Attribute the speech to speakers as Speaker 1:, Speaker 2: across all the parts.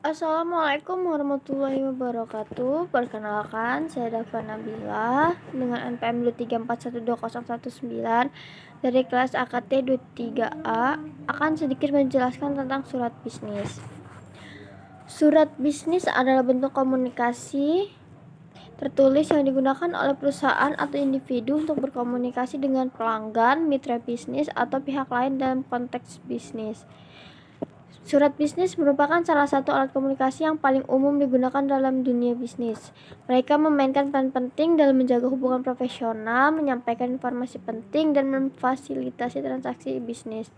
Speaker 1: Assalamualaikum warahmatullahi wabarakatuh. Perkenalkan, saya Dafa Nabila dengan NPM 234120119 dari kelas AKT 23A akan sedikit menjelaskan tentang surat bisnis. Surat bisnis adalah bentuk komunikasi tertulis yang digunakan oleh perusahaan atau individu untuk berkomunikasi dengan pelanggan, mitra bisnis, atau pihak lain dalam konteks bisnis. Surat bisnis merupakan salah satu alat komunikasi yang paling umum digunakan dalam dunia bisnis. Mereka memainkan peran penting dalam menjaga hubungan profesional, menyampaikan informasi penting, dan memfasilitasi transaksi bisnis.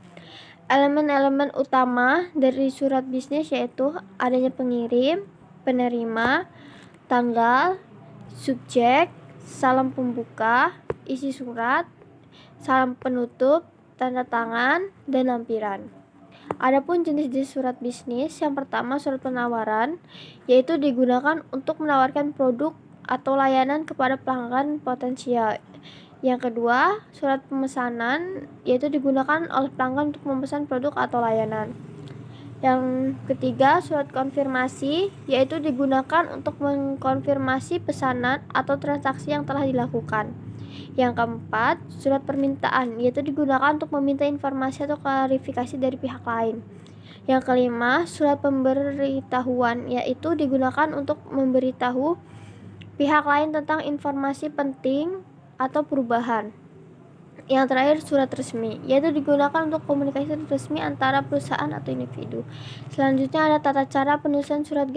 Speaker 1: Elemen-elemen utama dari surat bisnis yaitu adanya pengirim, penerima, tanggal, subjek, salam pembuka, isi surat, salam penutup, tanda tangan, dan lampiran. Adapun jenis-jenis surat bisnis, yang pertama surat penawaran, yaitu digunakan untuk menawarkan produk atau layanan kepada pelanggan potensial. Yang kedua, surat pemesanan, yaitu digunakan oleh pelanggan untuk memesan produk atau layanan. Yang ketiga, surat konfirmasi, yaitu digunakan untuk mengkonfirmasi pesanan atau transaksi yang telah dilakukan. Yang keempat, surat permintaan, yaitu digunakan untuk meminta informasi atau klarifikasi dari pihak lain. Yang kelima, surat pemberitahuan, yaitu digunakan untuk memberitahu pihak lain tentang informasi penting atau perubahan. Yang terakhir, surat resmi, yaitu digunakan untuk komunikasi resmi antara perusahaan atau individu. Selanjutnya ada tata cara penulisan surat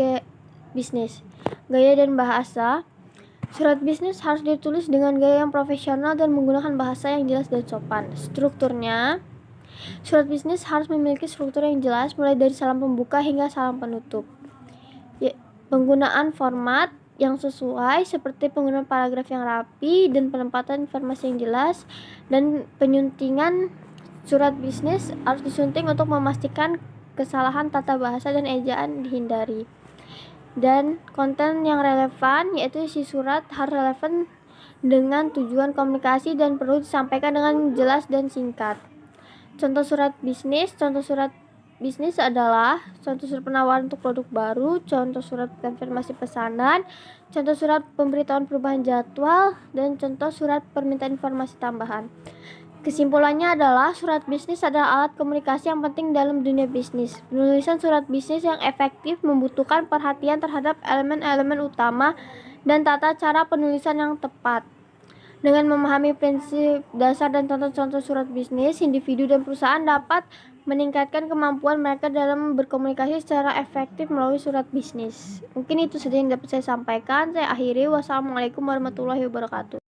Speaker 1: bisnis, gaya dan bahasa. Surat bisnis harus ditulis dengan gaya yang profesional dan menggunakan bahasa yang jelas dan sopan. Strukturnya, surat bisnis harus memiliki struktur yang jelas mulai dari salam pembuka hingga salam penutup. Penggunaan format yang sesuai seperti penggunaan paragraf yang rapi dan penempatan informasi yang jelas, dan penyuntingan surat bisnis harus disunting untuk memastikan kesalahan tata bahasa dan ejaan dihindari. Dan konten yang relevan, yaitu isi surat harus relevan dengan tujuan komunikasi dan perlu disampaikan dengan jelas dan singkat. Contoh surat bisnis adalah contoh surat penawaran untuk produk baru, contoh surat konfirmasi pesanan, contoh surat pemberitahuan perubahan jadwal, dan contoh surat permintaan informasi tambahan. Kesimpulannya adalah surat bisnis adalah alat komunikasi yang penting dalam dunia bisnis. Penulisan surat bisnis yang efektif membutuhkan perhatian terhadap elemen-elemen utama dan tata cara penulisan yang tepat. Dengan memahami prinsip dasar dan contoh-contoh surat bisnis, individu dan perusahaan dapat meningkatkan kemampuan mereka dalam berkomunikasi secara efektif melalui surat bisnis. Mungkin itu saja yang dapat saya sampaikan. Saya akhiri. Wassalamualaikum warahmatullahi wabarakatuh.